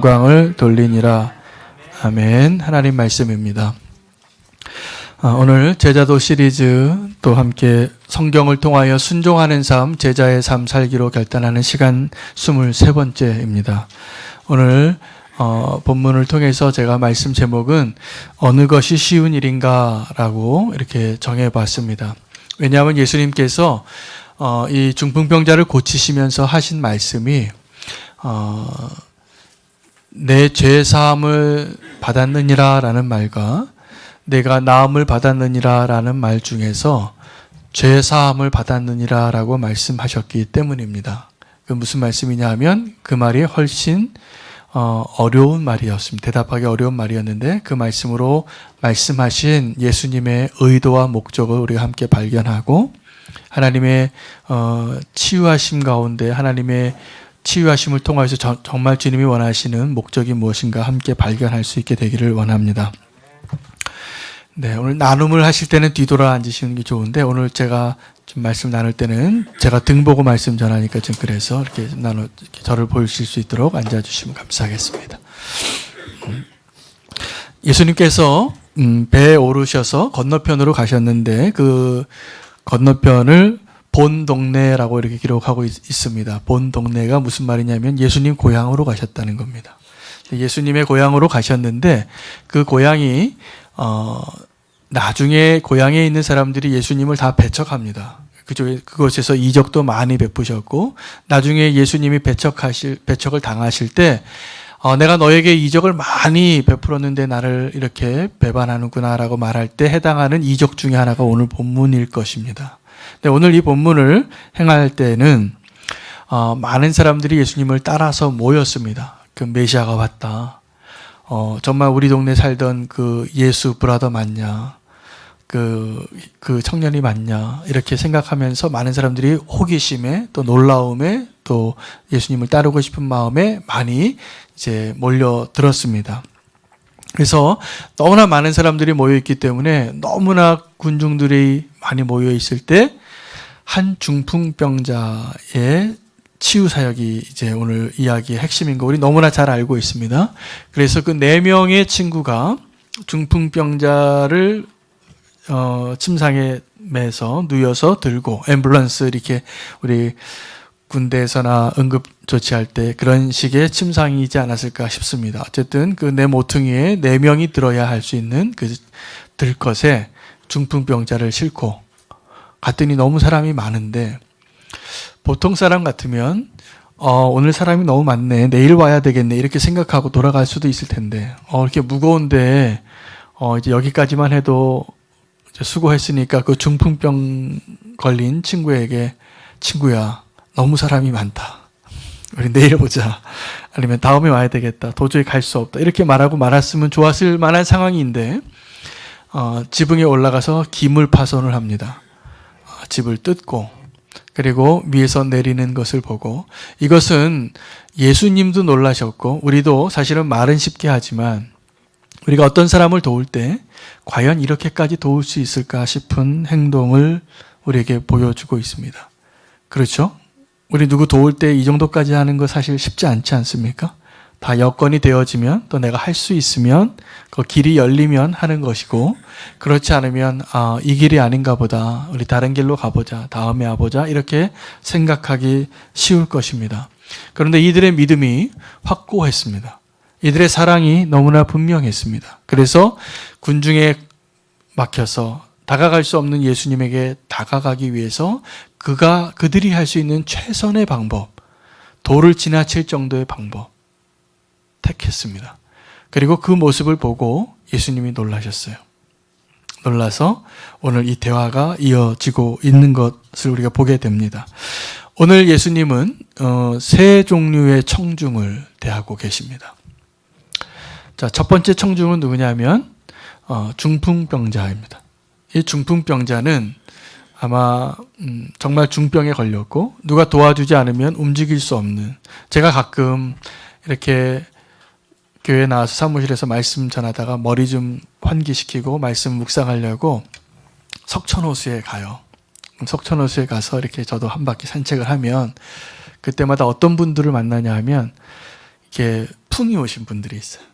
영광을 돌리니라. 아멘. 하나님 말씀입니다. 오늘 제자도 시리즈 또 함께 성경을 통하여 순종하는 삶, 제자의 삶 살기로 결단하는 시간 23번째입니다. 오늘 본문을 통해서 제가 말씀 제목은 어느 것이 쉬운 일인가 라고 이렇게 정해봤습니다. 왜냐하면 예수님께서 이 중풍병자를 고치시면서 하신 말씀이 내 죄사함을 받았느니라 라는 말과 내가 나음을 받았느니라 라는 말 중에서 죄사함을 받았느니라 라고 말씀하셨기 때문입니다. 그 무슨 말씀이냐 하면 그 말이 훨씬 어려운 말이었습니다. 대답하기 어려운 말이었는데 그 말씀으로 말씀하신 예수님의 의도와 목적을 우리가 함께 발견하고 하나님의 치유하심 가운데 하나님의 치유하심을 통해서 정말 주님이 원하시는 목적이 무엇인가 함께 발견할 수 있게 되기를 원합니다. 네, 오늘 나눔을 하실 때는 뒤돌아 앉으시는 게 좋은데 오늘 제가 좀 말씀 나눌 때는 제가 등 보고 말씀 전하니까 좀 그래서 이렇게 저를 보실 수 있도록 앉아주시면 감사하겠습니다. 예수님께서 배에 오르셔서 건너편으로 가셨는데 그 건너편을 본 동네라고 이렇게 기록하고 있습니다. 본 동네가 무슨 말이냐면 예수님 고향으로 가셨다는 겁니다. 예수님의 고향으로 가셨는데 그 고향이 나중에 고향에 있는 사람들이 예수님을 다 배척합니다. 그곳에서 이적도 많이 베푸셨고 나중에 예수님이 배척을 당하실 때 내가 너에게 이적을 많이 베풀었는데 나를 이렇게 배반하는구나라고 말할 때 해당하는 이적 중에 하나가 오늘 본문일 것입니다. 근데 오늘 이 본문을 행할 때는 많은 사람들이 예수님을 따라서 모였습니다. 그 메시아가 왔다. 정말 우리 동네 살던 그 예수 브라더 맞냐? 그 청년이 맞냐? 이렇게 생각하면서 많은 사람들이 호기심에 또 놀라움에 또 예수님을 따르고 싶은 마음에 많이 이제 몰려들었습니다. 그래서 너무나 많은 사람들이 모여있기 때문에 너무나 군중들이 많이 모여있을 때 한 중풍병자의 치유 사역이 이제 오늘 이야기의 핵심인 거 우리 너무나 잘 알고 있습니다. 그래서 그 4명의 친구가 중풍병자를 침상에 매서 누워서 들고 앰뷸런스 이렇게 우리 군대에서나 응급 조치할 때 그런 식의 침상이지 않았을까 싶습니다. 어쨌든 그 내 모퉁이에 4명이 들어야 할 수 있는 그 들것에 중풍병자를 싣고 갔더니 너무 사람이 많은데 보통 사람 같으면 오늘 사람이 너무 많네, 내일 와야 되겠네 이렇게 생각하고 돌아갈 수도 있을 텐데 이렇게 무거운데 이제 여기까지만 해도 수고했으니까 그 중풍병 걸린 친구에게 친구야 너무 사람이 많다, 우리 내일 보자, 아니면 다음에 와야 되겠다, 도저히 갈 수 없다 이렇게 말하고 말았으면 좋았을 만한 상황인데 지붕에 올라가서 기물 파손을 합니다. 집을 뜯고 그리고 위에서 내리는 것을 보고 이것은 예수님도 놀라셨고 우리도 사실은 말은 쉽게 하지만 우리가 어떤 사람을 도울 때 과연 이렇게까지 도울 수 있을까 싶은 행동을 우리에게 보여주고 있습니다. 그렇죠? 우리 누구 도울 때 이 정도까지 하는 거 사실 쉽지 않지 않습니까? 다 여건이 되어지면 또 내가 할 수 있으면 그 길이 열리면 하는 것이고 그렇지 않으면 이 길이 아닌가 보다, 우리 다른 길로 가보자, 다음에 와보자 이렇게 생각하기 쉬울 것입니다. 그런데 이들의 믿음이 확고했습니다. 이들의 사랑이 너무나 분명했습니다. 그래서 군중에 막혀서 다가갈 수 없는 예수님에게 다가가기 위해서 그들이 할 수 있는 최선의 방법, 도를 지나칠 정도의 방법 택했습니다. 그리고 그 모습을 보고 예수님이 놀라셨어요. 놀라서 오늘 이 대화가 이어지고 있는 것을 우리가 보게 됩니다. 오늘 예수님은 세 종류의 청중을 대하고 계십니다. 자, 첫 번째 청중은 누구냐면 중풍병자입니다. 이 중풍병자는 아마 정말 중병에 걸렸고 누가 도와주지 않으면 움직일 수 없는, 제가 가끔 이렇게 교회 나와서 사무실에서 말씀 전하다가 머리 좀 환기시키고 말씀 묵상하려고 석천호수에 가요. 석천호수에 가서 이렇게 저도 한 바퀴 산책을 하면 그때마다 어떤 분들을 만나냐 하면 이렇게 풍이 오신 분들이 있어요.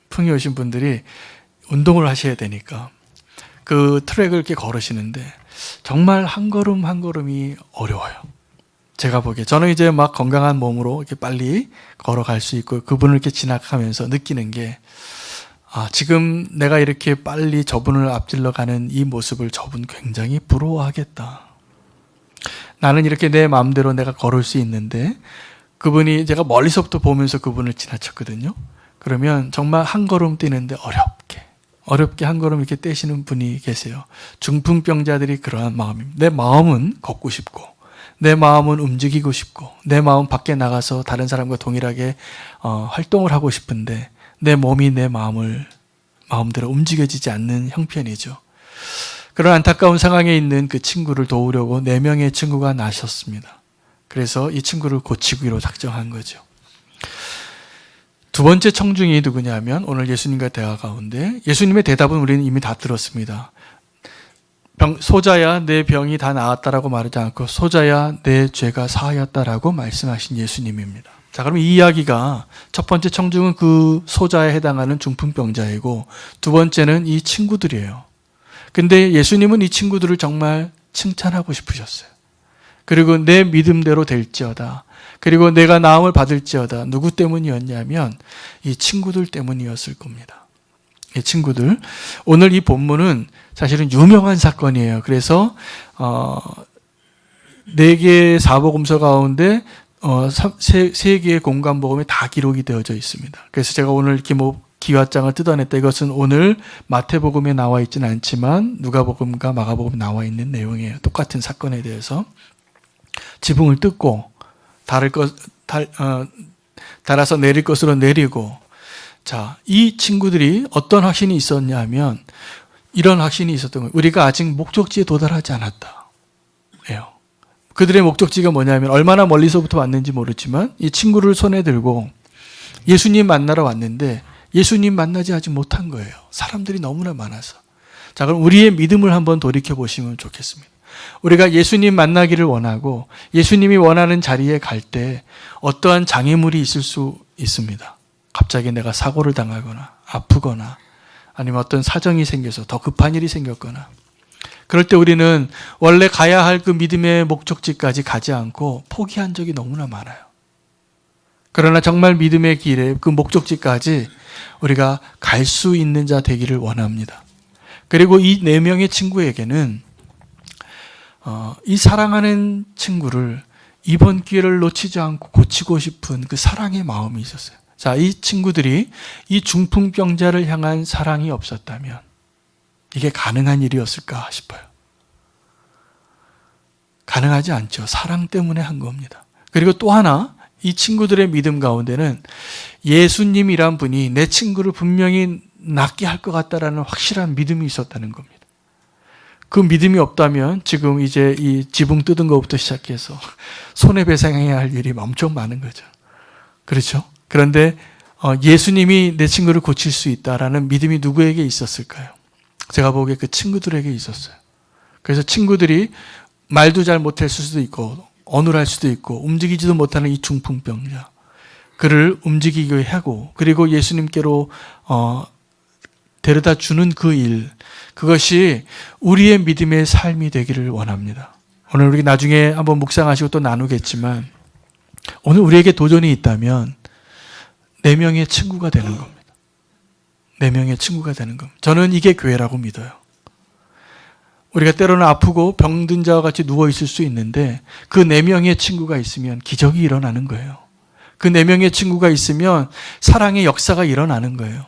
풍이 오신 분들이 운동을 하셔야 되니까 그 트랙을 이렇게 걸으시는데 정말 한 걸음 한 걸음이 어려워요. 제가 보기에 저는 이제 막 건강한 몸으로 이렇게 빨리 걸어갈 수 있고 그분을 이렇게 지나가면서 느끼는 게 지금 내가 이렇게 빨리 저분을 앞질러 가는 이 모습을 저분 굉장히 부러워하겠다. 나는 이렇게 내 마음대로 내가 걸을 수 있는데 그분이 제가 멀리서부터 보면서 그분을 지나쳤거든요. 그러면 정말 한 걸음 뛰는데 어렵게 한 걸음 이렇게 떼시는 분이 계세요. 중풍병자들이 그러한 마음입니다. 내 마음은 걷고 싶고 내 마음은 움직이고 싶고 내 마음 밖에 나가서 다른 사람과 동일하게 활동을 하고 싶은데 내 몸이 내 마음대로 움직여지지 않는 형편이죠. 그런 안타까운 상황에 있는 그 친구를 도우려고 4명의 친구가 나셨습니다. 그래서 이 친구를 고치기로 작정한 거죠. 두 번째 청중이 누구냐면 오늘 예수님과 대화 가운데 예수님의 대답은 우리는 이미 다 들었습니다. 소자야 내 병이 다 나았다라고 말하지 않고 소자야 내 죄가 사하였다라고 말씀하신 예수님입니다. 자, 그럼 이 이야기가 첫 번째 청중은 그 소자에 해당하는 중풍병자이고 두 번째는 이 친구들이에요. 근데 예수님은 이 친구들을 정말 칭찬하고 싶으셨어요. 그리고 내 믿음대로 될지어다. 그리고 내가 나음을 받을지어다. 누구 때문이었냐면 이 친구들 때문이었을 겁니다. 이 친구들. 오늘 이 본문은 사실은 유명한 사건이에요. 그래서 4개의 사복음서 가운데 3개의 공관복음에 다 기록이 되어져 있습니다. 그래서 제가 오늘 이렇게 기와장을 뜯어냈다. 이것은 오늘 마태복음에 나와 있지는 않지만 누가복음과 마가복음에 나와 있는 내용이에요. 똑같은 사건에 대해서 지붕을 뜯고 달아서 내릴 것으로 내리고, 자, 이 친구들이 어떤 확신이 있었냐면 이런 확신이 있었던 거예요. 우리가 아직 목적지에 도달하지 않았다. 예요. 그들의 목적지가 뭐냐면 얼마나 멀리서부터 왔는지 모르지만 이 친구를 손에 들고 예수님 만나러 왔는데 예수님 만나지 아직 못한 거예요. 사람들이 너무나 많아서. 자, 그럼 우리의 믿음을 한번 돌이켜 보시면 좋겠습니다. 우리가 예수님 만나기를 원하고 예수님이 원하는 자리에 갈 때 어떠한 장애물이 있을 수 있습니다. 갑자기 내가 사고를 당하거나 아프거나 아니면 어떤 사정이 생겨서 더 급한 일이 생겼거나 그럴 때 우리는 원래 가야 할 그 믿음의 목적지까지 가지 않고 포기한 적이 너무나 많아요. 그러나 정말 믿음의 길에 그 목적지까지 우리가 갈 수 있는 자 되기를 원합니다. 그리고 이 4명의 친구에게는 이 사랑하는 친구를 이번 기회를 놓치지 않고 고치고 싶은 그 사랑의 마음이 있었어요. 자, 이 친구들이 이 중풍병자를 향한 사랑이 없었다면 이게 가능한 일이었을까 싶어요. 가능하지 않죠. 사랑 때문에 한 겁니다. 그리고 또 하나, 이 친구들의 믿음 가운데는 예수님이란 분이 내 친구를 분명히 낫게 할 것 같다라는 확실한 믿음이 있었다는 겁니다. 그 믿음이 없다면 지금 이제 이 지붕 뜯은 것부터 시작해서 손해배상해야 할 일이 엄청 많은 거죠. 그렇죠? 그런데 예수님이 내 친구를 고칠 수 있다라는 믿음이 누구에게 있었을까요? 제가 보기에 그 친구들에게 있었어요. 그래서 친구들이 말도 잘 못할 수도 있고 어눌할 수도 있고 움직이지도 못하는 이 중풍병자, 그를 움직이게 하고 그리고 예수님께로 데려다 주는 그 일, 그것이 우리의 믿음의 삶이 되기를 원합니다. 오늘 우리 나중에 한번 묵상하시고 또 나누겠지만 오늘 우리에게 도전이 있다면 4명의 친구가 되는 겁니다. 4명의 친구가 되는 겁니다. 저는 이게 교회라고 믿어요. 우리가 때로는 아프고 병든 자와 같이 누워있을 수 있는데 그 4명의 친구가 있으면 기적이 일어나는 거예요. 그 4명의 친구가 있으면 사랑의 역사가 일어나는 거예요.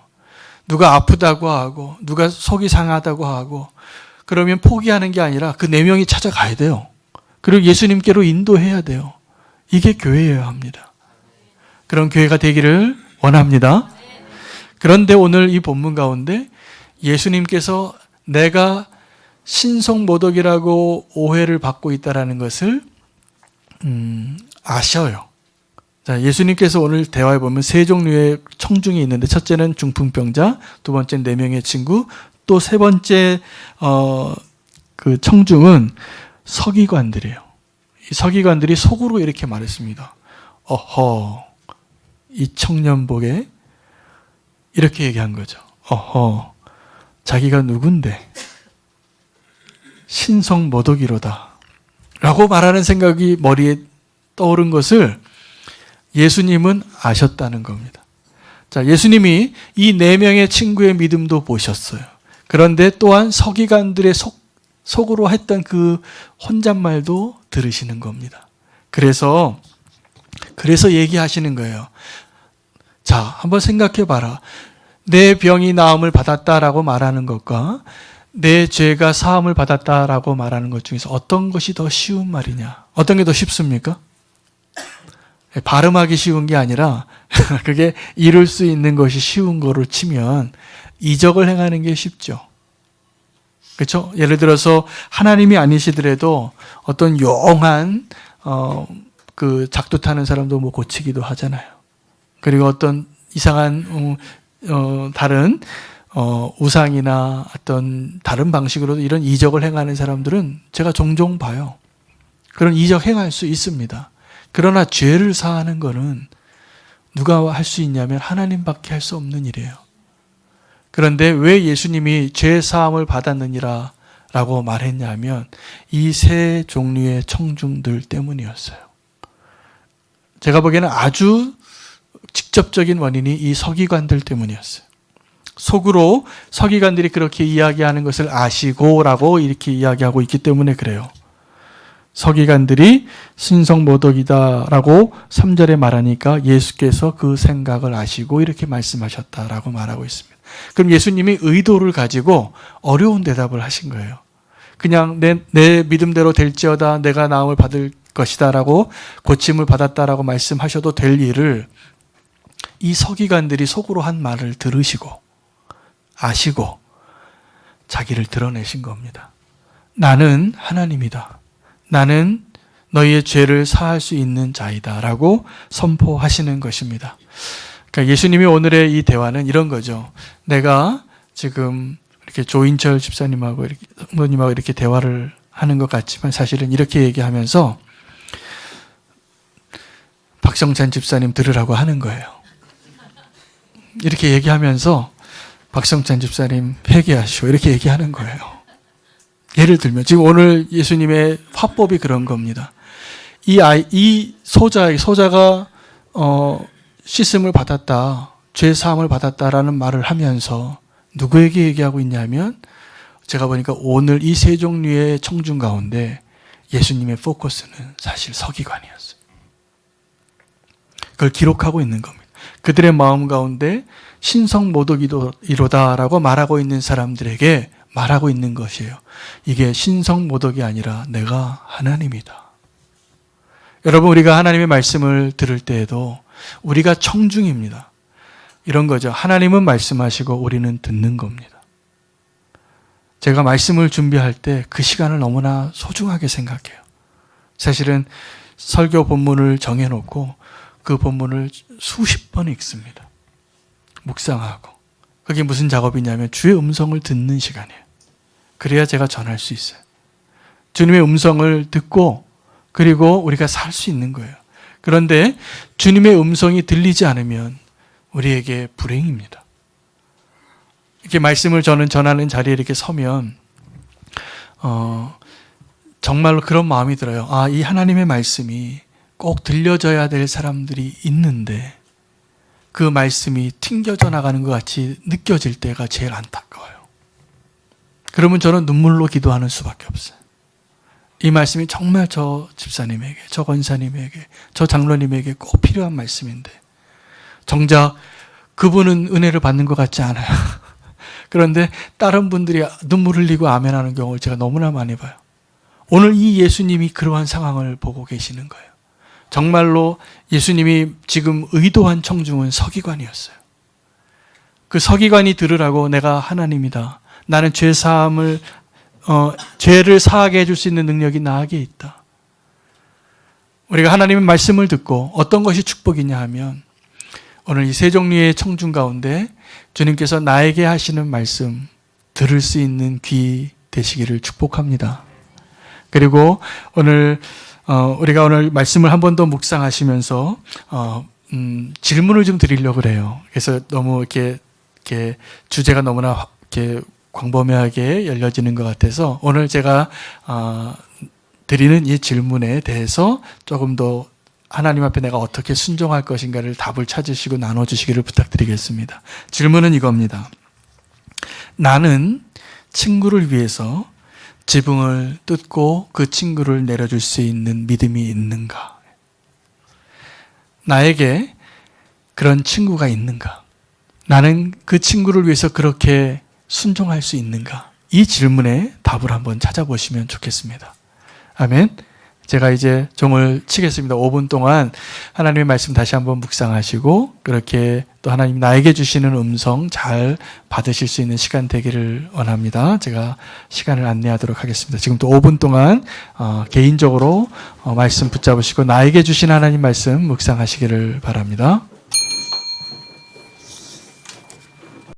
누가 아프다고 하고 누가 속이 상하다고 하고 그러면 포기하는 게 아니라 그 4명이 찾아가야 돼요. 그리고 예수님께로 인도해야 돼요. 이게 교회여야 합니다. 그런 교회가 되기를 원합니다. 그런데 오늘 이 본문 가운데 예수님께서 내가 신성모독이라고 오해를 받고 있다는 것을 아셔요. 자, 예수님께서 오늘 대화해 보면 3종류의 청중이 있는데 첫째는 중풍병자, 두 번째는 4명의 친구, 또 세 번째 그 청중은 서기관들이에요. 이 서기관들이 속으로 이렇게 말했습니다. 어허, 이 청년복에 이렇게 얘기한 거죠. 어허, 자기가 누군데 신성모독이로다 라고 말하는 생각이 머리에 떠오른 것을 예수님은 아셨다는 겁니다. 자, 예수님이 이 4명의 친구의 믿음도 보셨어요. 그런데 또한 서기관들의 속으로 했던 그 혼잣말도 들으시는 겁니다. 그래서 얘기하시는 거예요. 자, 한번 생각해 봐라. 내 병이 나음을 받았다라고 말하는 것과 내 죄가 사함을 받았다라고 말하는 것 중에서 어떤 것이 더 쉬운 말이냐? 어떤 게 더 쉽습니까? 발음하기 쉬운 게 아니라 그게 이룰 수 있는 것이 쉬운 거로 치면 이적을 행하는 게 쉽죠. 그렇죠? 예를 들어서 하나님이 아니시더라도 어떤 용한 그 작두 타는 사람도 뭐 고치기도 하잖아요. 그리고 어떤 이상한 다른 우상이나 어떤 다른 방식으로도 이런 이적을 행하는 사람들은 제가 종종 봐요. 그런 이적 행할 수 있습니다. 그러나 죄를 사하는 거는 누가 할 수 있냐면 하나님밖에 할 수 없는 일이에요. 그런데 왜 예수님이 죄 사함을 받았느니라 라고 말했냐면 이 세 종류의 청중들 때문이었어요. 제가 보기에는 아주 직접적인 원인이 이 서기관들 때문이었어요. 속으로 서기관들이 그렇게 이야기하는 것을 아시고라고 이렇게 이야기하고 있기 때문에 그래요. 서기관들이 신성모독이다라고 3절에 말하니까 예수께서 그 생각을 아시고 이렇게 말씀하셨다라고 말하고 있습니다. 그럼 예수님이 의도를 가지고 어려운 대답을 하신 거예요. 그냥 내 믿음대로 될지어다 내가 나음을 받을 것이다라고 고침을 받았다라고 말씀하셔도 될 일을 이 서기관들이 속으로 한 말을 들으시고 아시고 자기를 드러내신 겁니다. 나는 하나님이다. 나는 너희의 죄를 사할 수 있는 자이다 라고 선포하시는 것입니다. 그러니까 예수님이 오늘의 이 대화는 이런 거죠. 내가 지금 이렇게 조인철 집사님하고 이렇게 성도님하고 이렇게 대화를 하는 것 같지만 사실은 이렇게 얘기하면서 박성찬 집사님 들으라고 하는 거예요. 이렇게 얘기하면서 박성찬 집사님 회개하시오 이렇게 얘기하는 거예요. 예를 들면 지금 오늘 예수님의 화법이 그런 겁니다. 이 소자가 씻음을 받았다, 죄 사함을 받았다라는 말을 하면서 누구에게 얘기하고 있냐면 제가 보니까 오늘 이 세 종류의 청중 가운데 예수님의 포커스는 사실 서기관이었어요. 그걸 기록하고 있는 겁니다. 그들의 마음 가운데 신성모독이로다라고 말하고 있는 사람들에게 말하고 있는 것이에요. 이게 신성모독이 아니라 내가 하나님이다. 여러분 우리가 하나님의 말씀을 들을 때에도 우리가 청중입니다. 이런 거죠. 하나님은 말씀하시고 우리는 듣는 겁니다. 제가 말씀을 준비할 때 그 시간을 너무나 소중하게 생각해요. 사실은 설교 본문을 정해놓고 그 본문을 수십 번 읽습니다. 묵상하고. 그게 무슨 작업이냐면 주의 음성을 듣는 시간이에요. 그래야 제가 전할 수 있어요. 주님의 음성을 듣고 그리고 우리가 살 수 있는 거예요. 그런데 주님의 음성이 들리지 않으면 우리에게 불행입니다. 이렇게 말씀을 저는 전하는 자리에 이렇게 서면 정말로 그런 마음이 들어요. 아, 이 하나님의 말씀이 꼭 들려져야 될 사람들이 있는데 그 말씀이 튕겨져 나가는 것 같이 느껴질 때가 제일 안타까워요. 그러면 저는 눈물로 기도하는 수밖에 없어요. 이 말씀이 정말 저 집사님에게, 저 권사님에게, 저 장로님에게 꼭 필요한 말씀인데 정작 그분은 은혜를 받는 것 같지 않아요. 그런데 다른 분들이 눈물 흘리고 아멘하는 경우를 제가 너무나 많이 봐요. 오늘 이 예수님이 그러한 상황을 보고 계시는 거예요. 정말로 예수님이 지금 의도한 청중은 서기관이었어요. 그 서기관이 들으라고 내가 하나님이다. 나는 죄를 사하게 해줄 수 있는 능력이 나에게 있다. 우리가 하나님의 말씀을 듣고 어떤 것이 축복이냐 하면 오늘 이 세 종류의 청중 가운데 주님께서 나에게 하시는 말씀 들을 수 있는 귀 되시기를 축복합니다. 그리고 우리가 오늘 말씀을 한 번 더 묵상하시면서 질문을 좀 드리려고 그래요. 그래서 너무 이렇게 주제가 너무나 이렇게 광범위하게 열려지는 것 같아서 오늘 제가 드리는 이 질문에 대해서 조금 더 하나님 앞에 내가 어떻게 순종할 것인가를 답을 찾으시고 나눠주시기를 부탁드리겠습니다. 질문은 이겁니다. 나는 친구를 위해서 지붕을 뜯고 그 친구를 내려줄 수 있는 믿음이 있는가? 나에게 그런 친구가 있는가? 나는 그 친구를 위해서 그렇게 순종할 수 있는가? 이 질문에 답을 한번 찾아보시면 좋겠습니다. 아멘. 제가 이제 종을 치겠습니다. 5분 동안 하나님의 말씀 다시 한번 묵상하시고 그렇게 또 하나님 나에게 주시는 음성 잘 받으실 수 있는 시간 되기를 원합니다. 제가 시간을 안내하도록 하겠습니다. 지금 또 5분 동안 개인적으로 말씀 붙잡으시고 나에게 주신 하나님 말씀 묵상하시기를 바랍니다.